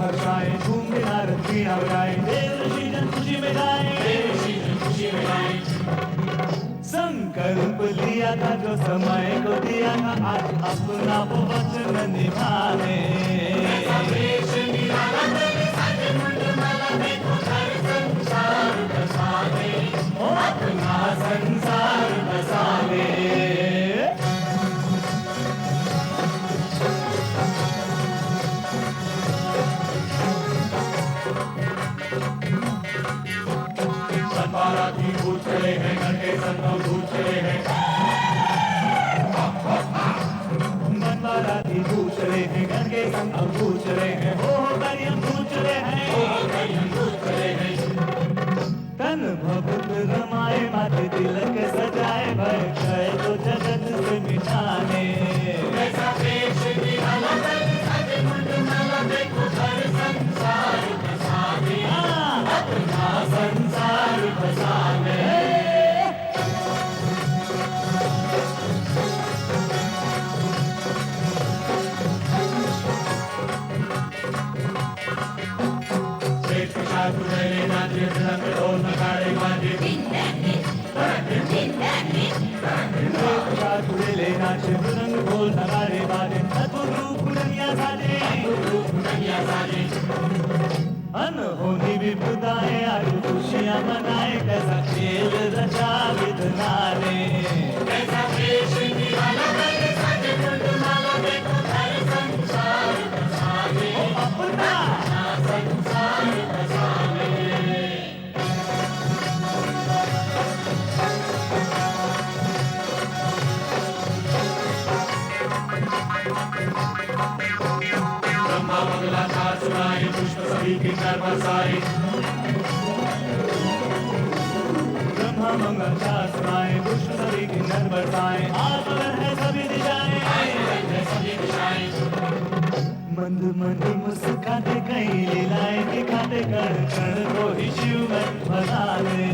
हर्षाएं झूम के नारद वीणा बजाएं, देव ऋषि जन खुशी में गाएं, देव ऋषि जन खुशी में गाएं। संकल्प लिया था जो समय को दिया था, आज अपना वो वचन निभाने। ऐसा वेश निराला तेरे साजे मुंडमाला देखो घर संसार बसावे, ओ अपना संसार बसावे। बाराती भूत चले हैं, घर के संगम भूत चले हैं, बाराती भूत चले हैं, घर के संगम भूत चले हैं, हो करियम भूत चले हैं, हो करियम भूत चले हैं। तन भभूत रमाए माथे तिलक सजाए, भय क्षय तो जगत से मिटाने। ऐसा वेश निराला तेरे साजे मुंडमाला देखो घर संसार बसावे, अपना संसार बसावे। अनहोनी विपदाएं आयु खुशियां मनाए, कैसा खेल रचा विधना ने। कैसा वेश निराला तेरे साजे मुंडमाला देखो घर संसार बसावे, अपना संसार बसावे। ब्रह्मा मंगलाचार सुनाए, पुष्प सभी किन्नर बरसाए, ब्रह्मा मंगलाचार सुनाए, पुष्प सभी किन्नर बरसाए, आत्मगन है सभी दिशाएं, सभी दिशाएं। मंद मंद मुस्काते कई लीलाएं दिखाते, कण कण को ही शिव में बना ले।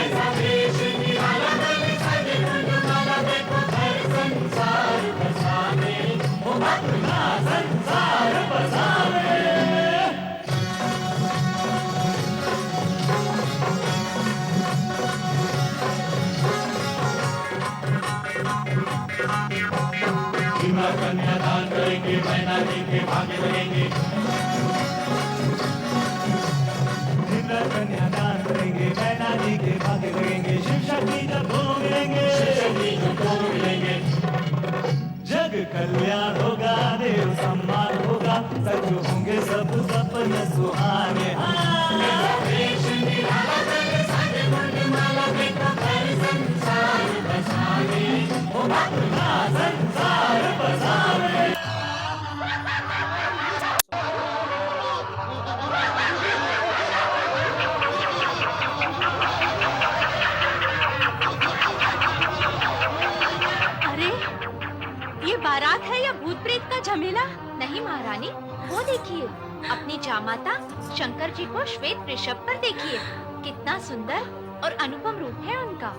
ऐसा वेश निराला तेरे साजे मुंडमाला देखो घर संसार बसावे, ओ अपना संसार बसावे। भीमा कन्यादान करेंगे, मैना जी के भागे लगेंगे, भीमा कन्यादान करेंगे, मैना जी के भागे लगेंगे, शिव शक्ति जब दोनों मिलेंगे, शिव शक्ति जब दोनों मिलेंगे। जग कल्याण होगा, देव सम्मान होगा, सच होंगे सब सपने सुहाने। वेश निराला तेरे साजे मुंडमाला देखो घर संसार बसावे, ओ अपना संसार बसावे। अरे ये बारात है या भूत प्रेत का झमेला? नहीं महारानी, वो देखिए अपनी जामाता शंकर जी को श्वेत वृषभ पर देखिए, कितना सुंदर और अनुपम रूप है उनका।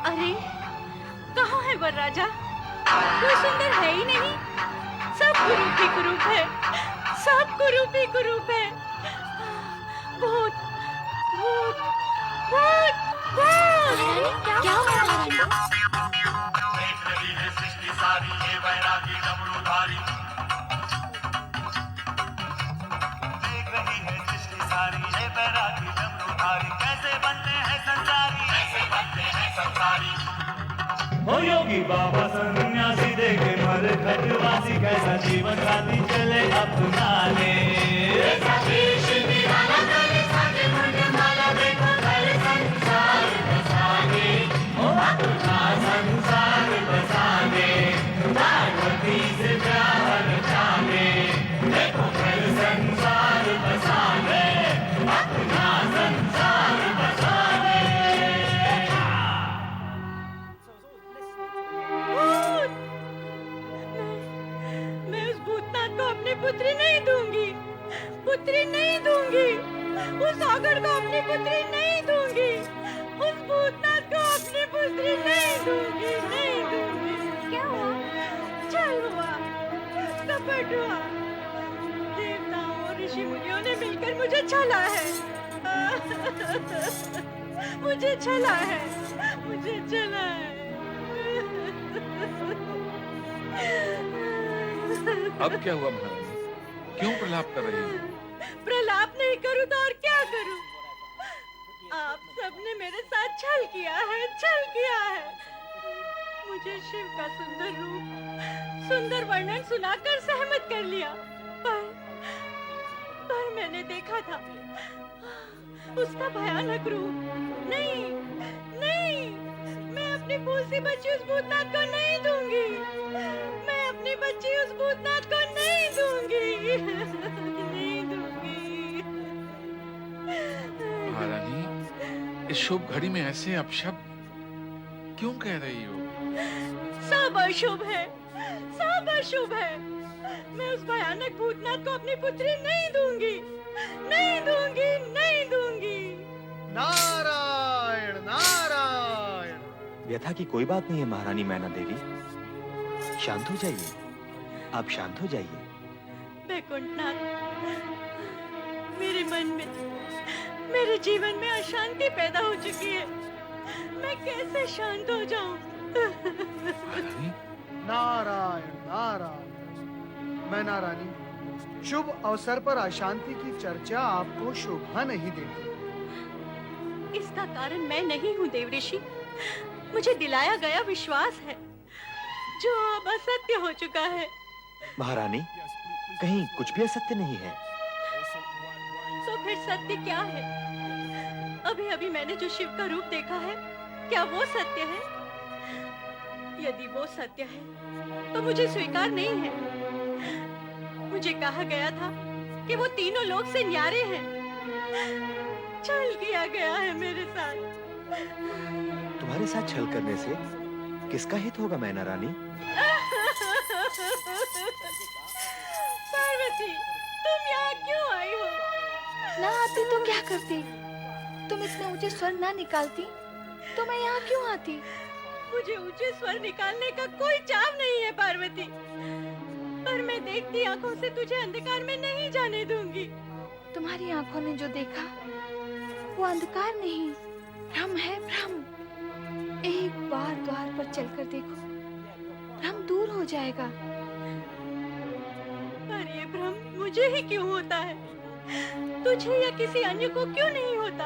अरे कहाँ है वरराजा? कोई सुंदर है ही नहीं, सब कुरूप ही कुरूप है, सब कुरूप ही कुरूप है। भूत भूत भूत भूत। क्या हुआ महारानी? देख रही है सृष्टि सारी ये वैरागी डमरूधारी, देख रही है सृष्टि सारी ये वैरागी डमरूधारी, कैसे बनते हैं संसारी, कैसे बनते हैं संसारी। हो योगी बाबा सन्यासी देखे मर खटवासी, कैसा जीवन साथी चले अपनाने। ऐसा वेश निराला तेरे साजे मुंडमाला देखो घर संसार बसावे, ओ अपना संसार बसावे। पार्वती से ब्याह रचावे, देखो घर संसार बसावे, अपना संसार बसावे। मैं उस भूतनाथ को अपनी पुत्री नहीं दूंगी, पुत्री नहीं दूंगी, उस सागर को अपनी पुत्री नहीं दूंगी, उस भूतनाथ को अपनी पुत्री नहीं दूंगी, नहीं दूंगी। बटुआ, देवताओं और ऋषि मुनियों ने मिलकर मुझे छला है। मुझे छला है, मुझे छला है। अब क्या हुआ महारानी? क्यों प्रलाप कर रही हो? प्रलाप नहीं करूं तो और क्या करूं? आप सबने मेरे साथ छल किया है, छल किया है। मुझे शिव का सुंदर रूप, सुंदर वर्णन सुनाकर सहमत कर लिया, पर मैंने देखा था उसका भयानक रूप। नहीं, नहीं, मैं अपनी फूल सी बच्ची उस भूतनाथ को नहीं दूंगी। मैं अपनी बच्ची उस भूतनाथ को नहीं दूंगी। नहीं दूंगी। महारानी, इस शुभ घड़ी में ऐसे अपशब्द क्यों कह रही हो? सब अशुभ है, सब अशुभ है। मैं उस भयानक भूतनाथ को अपनी पुत्री नहीं दूंगी, नहीं दूंगी, नहीं दूंगी। नारायण नारायण। व्यथा की कोई बात नहीं है महारानी मैना देवी, शांत हो जाइए, आप शांत हो जाइए। वैकुंठनाथ, मेरे मन में, मेरे जीवन में अशांति पैदा हो चुकी है। मैं कैसे शांत हो जाऊं? महारानी, नारायण नारायण। मैना रानी, शुभ अवसर पर अशांति की चर्चा आपको शोभा नहीं देती। इसका कारण मैं नहीं हूँ देवऋषि। मुझे दिलाया गया विश्वास है जो अब असत्य हो चुका है। महारानी, कहीं कुछ भी असत्य नहीं है। तो फिर सत्य क्या है? अभी अभी मैंने जो शिव का रूप देखा है, क्या वो सत्य है? यदि वो सत्य है तो मुझे स्वीकार नहीं है। मुझे कहा गया था कि वो तीनों लोक से न्यारे हैं। छल किया गया है मेरे साथ। तुम्हारे साथ छल करने से किसका हित होगा मैना रानी? पार्वती, तुम यहाँ क्यों आई हो? ना आती तो क्या करती? तुम इतने ऊंचे स्वर ना निकालती तो मैं यहाँ क्यों आती? मुझे ऊंचे स्वर निकालने का कोई चाव नहीं है पार्वती, पर मैं देखती आंखों से तुझे अंधकार में नहीं जाने दूंगी। तुम्हारी आंखों ने जो देखा वो अंधकार नहीं, भ्रम है, भ्रम। एक बार द्वार पर चलकर देखो, भ्रम दूर हो जाएगा। पर ये भ्रम मुझे ही क्यों होता है? तुझे या किसी अन्य को क्यों नहीं होता?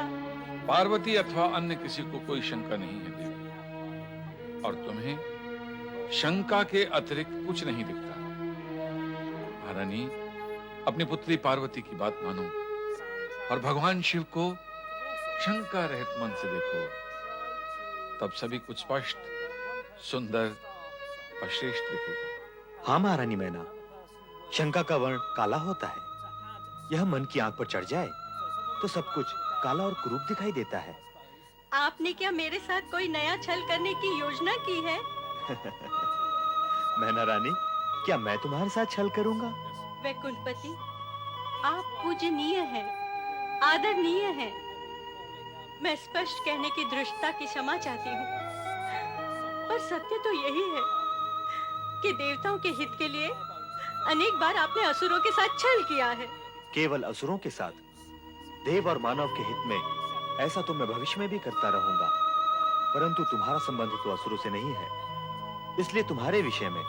पार्वती अथवा अन्य किसी को कोई शंका नहीं है देवी, और तुम्हें शंका के अतिरिक्त कुछ नहीं दिखता। महारानी, अपनी पुत्री पार्वती की बात मानो और भगवान शिव को शंका रहित मन से देखो, तब सभी कुछ स्पष्ट, सुंदर और श्रेष्ठ दिखेगा। हाँ महारानी मैना, शंका का वर्ण काला होता है। यह मन की आंख पर चढ़ जाए तो सब कुछ काला और कुरूप दिखाई देता है। आपने क्या मेरे साथ कोई नया छल करने की योजना की है? मैना रानी, क्या मैं तुम्हारे साथ छल करूंगा? वैकुंठपति, आप पूजनीय हैं, आदरणीय हैं। मैं स्पष्ट कहने की दृष्टता की क्षमा चाहती हूँ, पर सत्य तो यही है कि देवताओं के हित के लिए अनेक बार आपने असुरों के साथ छल किया है। केवल असुरों के साथ? देव और मानव के हित में ऐसा तो मैं भविष्य में भी करता रहूंगा, परंतु तुम्हारा संबंध तो असुरों से नहीं है, इसलिए तुम्हारे विषय में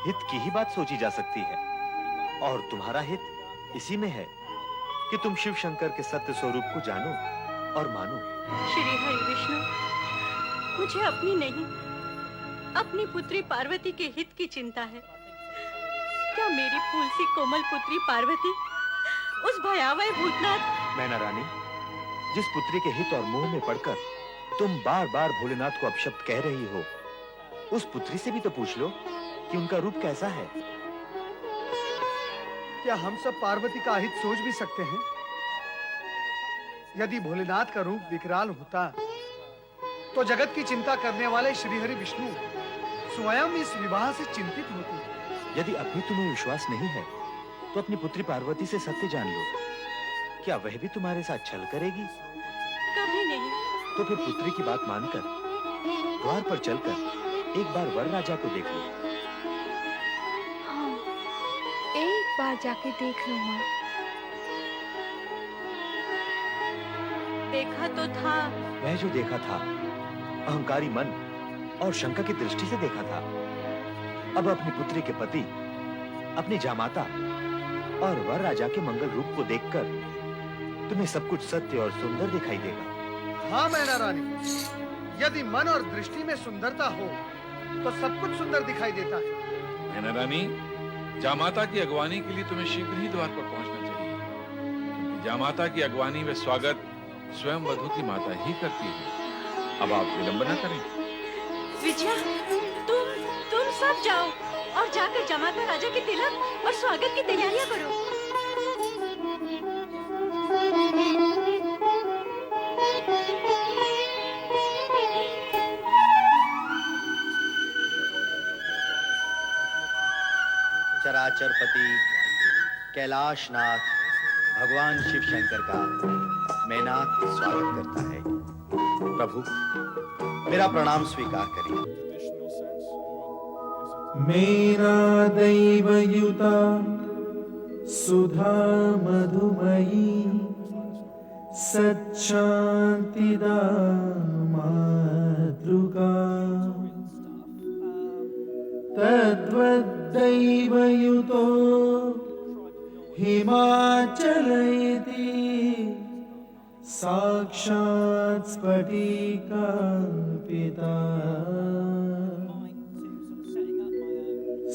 हित की ही बात सोची जा सकती है। और तुम्हारा हित इसी में है कि तुम शिव शंकर के सत्य स्वरूप को जानो और मानो। श्री हरि विष्णु, मुझे अपनी नहीं, अपनी पुत्री पार्वती के हित की चिंता है। क्या मेरी फूल सी कोमल पुत्री पार्वती उस भयावह भूतनाथ। मैना रानी, जिस पुत्री के हित और मोह में पड़कर तुम बार बार भोलेनाथ को अपशब्द कह रही हो, उस पुत्री से भी तो पूछ लो कि उनका रूप कैसा है। क्या हम सब पार्वती का हित सोच भी सकते हैं? यदि भोलेनाथ का रूप विकराल होता तो जगत की चिंता करने वाले श्रीहरि विष्णु स्वयं इस विवाह से चिंतित होते। यदि अब भी तुम्हें विश्वास नहीं है तो अपनी पुत्री पार्वती से सत्य जान लो। क्या वह भी तुम्हारे साथ छल करेगी? कभी नहीं। तो फिर पुत्री की बात मानकर द्वार पर चलकर एक बार वर राजा को देख लो। हाँ, बार जाके देख लो माँ। देखा तो था। मैं जो देखा था अहंकारी मन और शंका की दृष्टि से देखा था। अब अपनी पुत्री के पति, अपनी जामाता और वर राजा के मंगल रूप को देखकर तुम्हें सब कुछ सत्य और सुंदर दिखाई देगा। हाँ मैना रानी, यदि मन और दृष्टि में सुंदरता हो तो सब कुछ सुंदर दिखाई देता है। मैना रानी, जामाता की अगवानी के लिए तुम्हें शीघ्र ही द्वार पर पहुंचना चाहिए, क्योंकि जामाता की अगवानी व स्वागत स्वयं वधू की माता ही करती है। अब आप विलंब न करें। विजया, तुम सब जाओ और जाकर जमाता राजा के तिलक और स्वागत की तैयारियां करो। चराचरपति कैलाशनाथ भगवान शिव शंकर का मैनाक स्वागत करता है। प्रभु, मेरा प्रणाम स्वीकार करिए। मेरा दैवयुता सुधा मधुमयी सच्चान्तिदा मातृका तद्वद्दैवयुतो हिमाचलयति साक्षात् स्फटिका पिता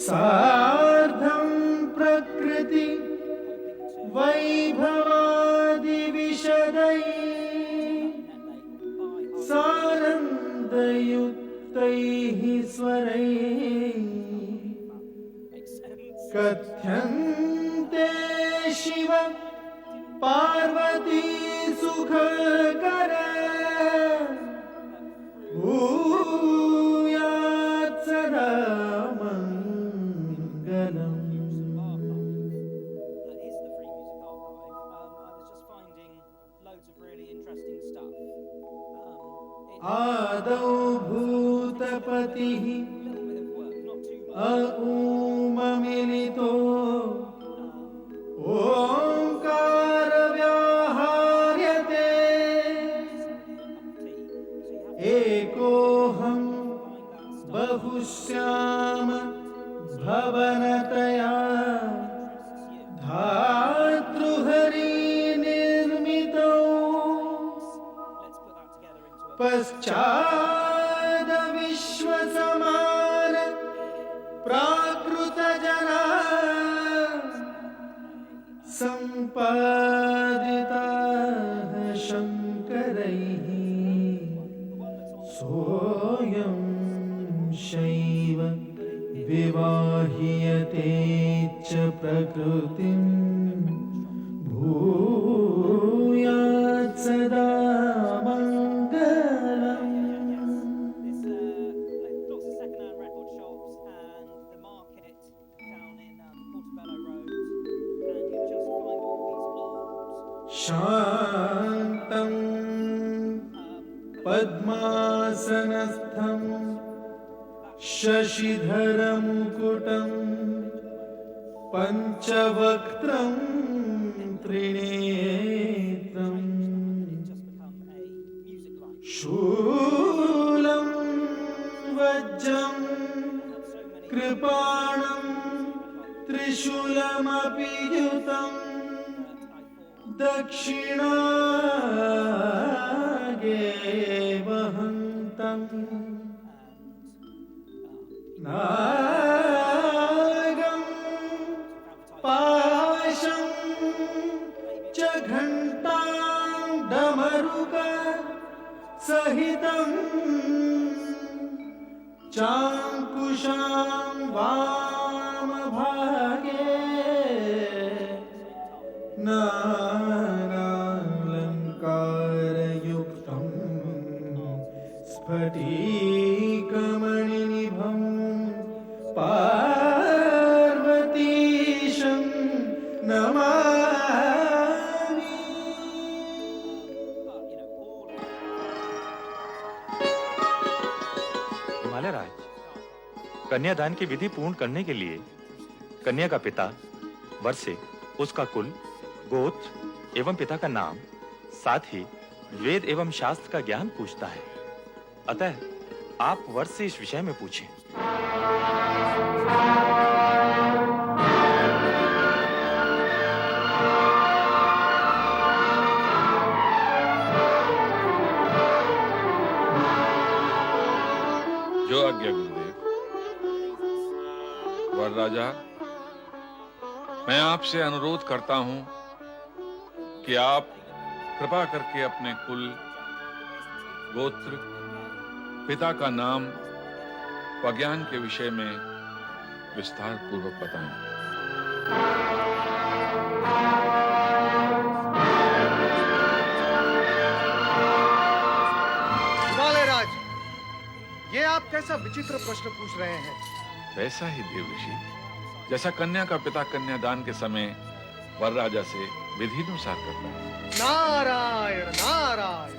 सार्धं प्रकृति वैभवादि विशदै सानन्दयुक्तैः स्वरैः कथ्यन्ते शिव पार्वती सुखकर भूयात् सदा मंगलम्। आदौ भूतपतिः अऊममिलितो ओंकार व्याहार्यते एकोऽहं बहुश्याम भवनतया धातृहरि निर्मितौ पश्चाद विश्वसमान प्राकृत जना सम्पादिताः शङ्करैः सोऽयं शैव विवाह्यते च प्रकृतिं भूयात् सदा मंगलम्। शान्तं पद्मासनस्थं शशिधरमुकुटं पञ्चवक्त्रं त्रिनेत्रम् शूलं वज्रं कृपाणं त्रिशूलमपि युतम् दक्षिणागे वहन्तम् नागं पाशं च घण्टां डमरुक सहितं चाङ्कुशां वामभागे नानालङ्कारयुक्तं स्फटिकमणिनिभं पार्वतीशं नमामि। हिमालय राज, कन्यादान की विधि पूर्ण करने के लिए कन्या का पिता वर्षे उसका कुल, गोत्र एवं पिता का नाम, साथ ही वेद एवं शास्त्र का ज्ञान पूछता है। अतः आप वर्ष से इस विषय में पूछें। जो आज्ञा गुरुदेव। वर राजा, मैं आपसे अनुरोध करता हूं कि आप कृपा करके अपने कुल, गोत्र, पिता का नाम व ज्ञान के विषय में विस्तार पूर्वक बताएं। ये आप कैसा विचित्र प्रश्न पूछ रहे हैं? वैसा ही देव ऋषि, जैसा कन्या का पिता कन्यादान के समय वर राजा से विधिनुसार करता है। नारायण नारायण।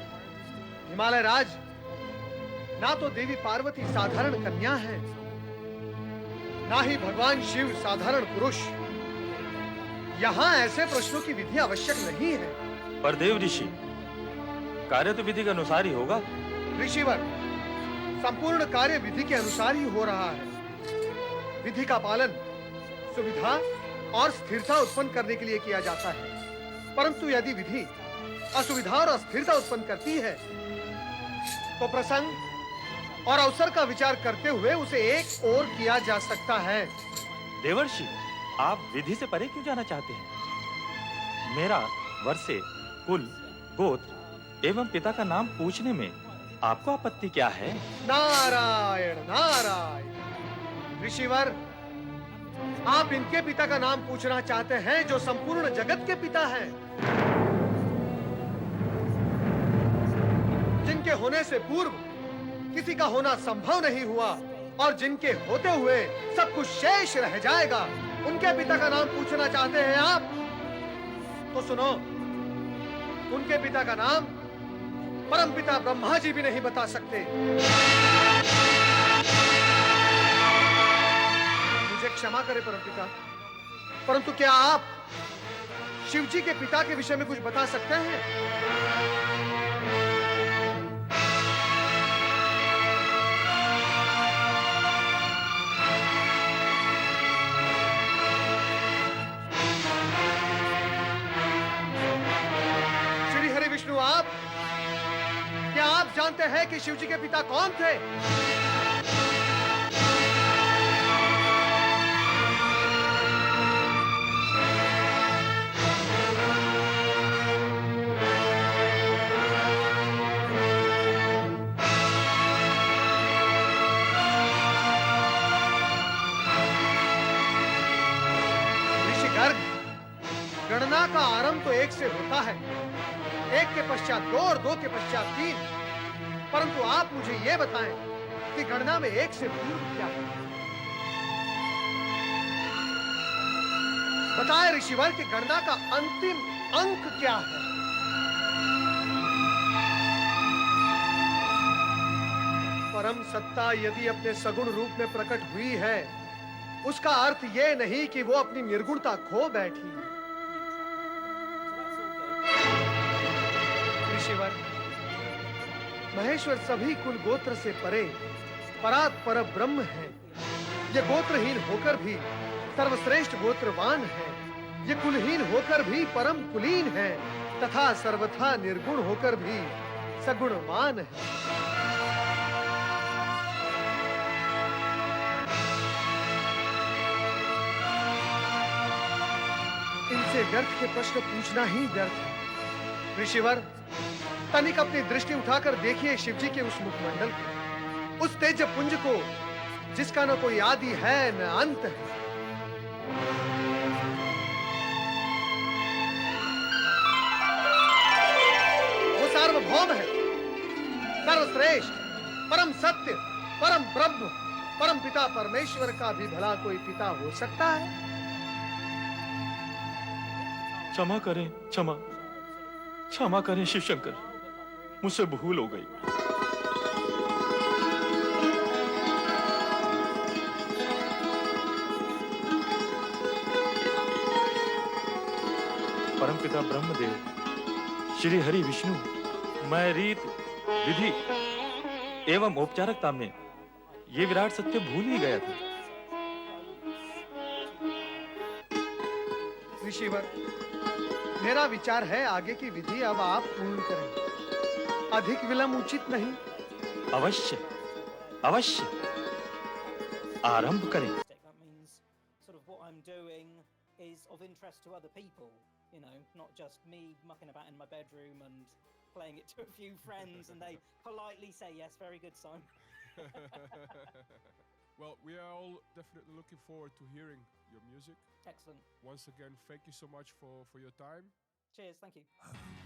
हिमालय राज, ना तो देवी पार्वती साधारण कन्या है, ना ही भगवान शिव साधारण पुरुष। यहाँ ऐसे प्रश्नों की विधि आवश्यक नहीं है। पर देव ऋषि, कार्य तो विधि के अनुसार ही होगा। ऋषिवर, संपूर्ण कार्य विधि के अनुसार ही हो रहा है। विधि का पालन सुविधा और स्थिरता उत्पन्न करने के लिए किया जाता है, परंतु यदि विधि असुविधा और अस्थिरता उत्पन्न करती है तो प्रसंग और अवसर का विचार करते हुए उसे एक ओर किया जा सकता है। देवर्षि, आप विधि से परे क्यों जाना चाहते हैं? मेरा वर्षे, कुल, गोत्र एवं पिता का नाम पूछने में आपको आपत्ति क्या है? नारायण नारायण। ऋषिवर, आप इनके पिता का नाम पूछना चाहते हैं जो संपूर्ण जगत के पिता हैं, जिनके होने से पूर्व किसी का होना संभव नहीं हुआ और जिनके होते हुए सब कुछ शेष रह जाएगा। उनके पिता का नाम पूछना चाहते हैं आप? तो सुनो, उनके पिता का नाम परमपिता ब्रह्मा जी भी नहीं बता सकते। मुझे क्षमा करें परमपिता, परंतु क्या आप शिव जी के पिता के विषय में कुछ बता सकते हैं? श्री हरि विष्णु, आप क्या आप जानते हैं कि शिव जी के पिता कौन थे? ऋषि गर्ग, गणना का आरंभ तो एक से होता है, एक के पश्चात दो और दो के पश्चात तीन, परंतु आप मुझे यह बताएं कि गणना में एक से पूर्व क्या है? बताएं ऋषिवर कि गणना का अंतिम अंक क्या है? परम सत्ता यदि अपने सगुण रूप में प्रकट हुई है, उसका अर्थ यह नहीं कि वो अपनी निर्गुणता खो बैठी है। ऋषिवर, महेश्वर सभी कुल गोत्र से परे परात् पर ब्रह्म है। ये गोत्रहीन होकर भी सर्वश्रेष्ठ गोत्रवान है, ये कुलहीन होकर भी परम कुलीन है, तथा सर्वथा निर्गुण होकर भी सगुणवान है। इनसे व्यर्थ के प्रश्न पूछना ही व्यर्थ है। ऋषिवर, तनिक अपनी दृष्टि उठाकर देखिए शिव जी के उस मुखमंडल को, उस तेज पुंज को जिसका न कोई आदि है न अंत है। वो सार्वभौम है, सर्वश्रेष्ठ, परम सत्य, परम ब्रह्म, परम पिता परमेश्वर का भी भला कोई पिता हो सकता है? क्षमा करें, क्षमा करें शिव शंकर, मुझसे भूल हो गई। परमपिता ब्रह्मदेव, श्री हरि विष्णु, मैं रीत, विधि एवं औपचारिकता में ये विराट सत्य भूल ही गया था। ऋषिवर, मेरा विचार है आगे की विधि अब आप पूर्ण करें। अधिक विलंब उचित नहीं। अवश्य, अवश्य आरंभ करें। That means sort of what I'm doing is of interest to other people, you know, not just me mucking about in my bedroom and playing it to a few friends and they politely say yes, very good, Simon. Well, we are all definitely looking forward to hearing your music. Excellent. Once again, thank you so much for your time. Cheers, thank you.